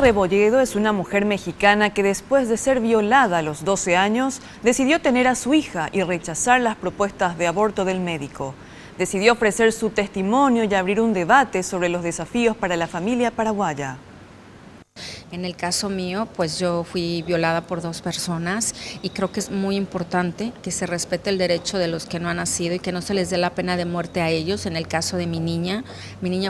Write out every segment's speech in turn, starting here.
Rebolledo es una mujer mexicana que después de ser violada a los 12 años, decidió tener a su hija y rechazar las propuestas de aborto del médico. Decidió ofrecer su testimonio y abrir un debate sobre los desafíos para la familia paraguaya. En el caso mío, pues yo fui violada por 2 personas y creo que es muy importante que se respete el derecho de los que no han nacido y que no se les dé la pena de muerte a ellos. En el caso de mi niña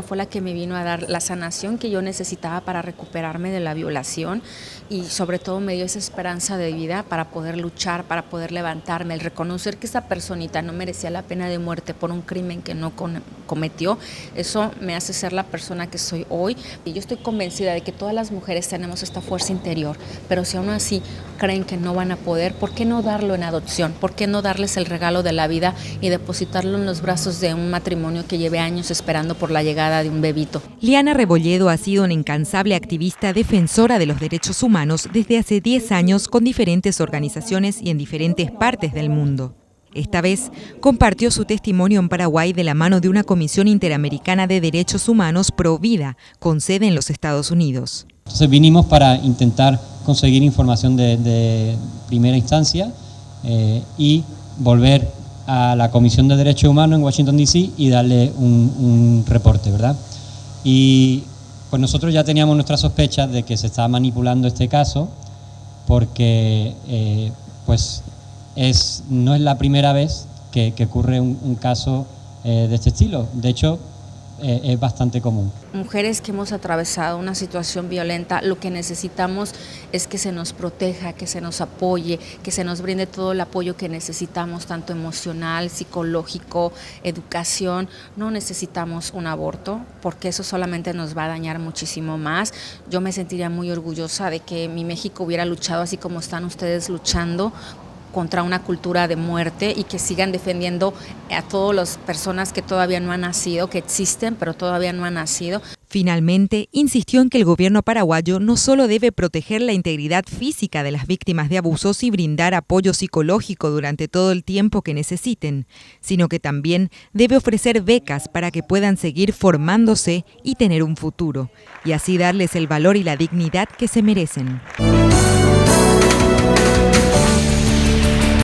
fue la que me vino a dar la sanación que yo necesitaba para recuperarme de la violación y sobre todo me dio esa esperanza de vida para poder luchar, para poder levantarme, el reconocer que esa personita no merecía la pena de muerte por un crimen que no cometió. Eso me hace ser la persona que soy hoy y yo estoy convencida de que todas las mujeres tenemos esta fuerza interior, pero si aún así creen que no van a poder, ¿por qué no darlo en adopción? ¿Por qué no darles el regalo de la vida y depositarlo en los brazos de un matrimonio que lleve años esperando por la llegada de un bebito? Liana Rebolledo ha sido una incansable activista defensora de los derechos humanos desde hace 10 años con diferentes organizaciones y en diferentes partes del mundo. Esta vez compartió su testimonio en Paraguay de la mano de una Comisión Interamericana de Derechos Humanos Pro Vida, con sede en los Estados Unidos. Entonces vinimos para intentar conseguir información de primera instancia y volver a la Comisión de Derechos Humanos en Washington, D.C. y darle un reporte, ¿verdad? Y pues nosotros ya teníamos nuestras sospechas de que se estaba manipulando este caso porque no es la primera vez que ocurre un caso de este estilo. De hecho, es bastante común. Mujeres que hemos atravesado una situación violenta, lo que necesitamos es que se nos proteja, que se nos apoye, que se nos brinde todo el apoyo que necesitamos, tanto emocional, psicológico, educación. No necesitamos un aborto, porque eso solamente nos va a dañar muchísimo más. Yo me sentiría muy orgullosa de que mi México hubiera luchado así como están ustedes luchando contra una cultura de muerte y que sigan defendiendo a todas las personas que todavía no han nacido, que existen pero todavía no han nacido. Finalmente, insistió en que el gobierno paraguayo no solo debe proteger la integridad física de las víctimas de abusos y brindar apoyo psicológico durante todo el tiempo que necesiten, sino que también debe ofrecer becas para que puedan seguir formándose y tener un futuro, y así darles el valor y la dignidad que se merecen.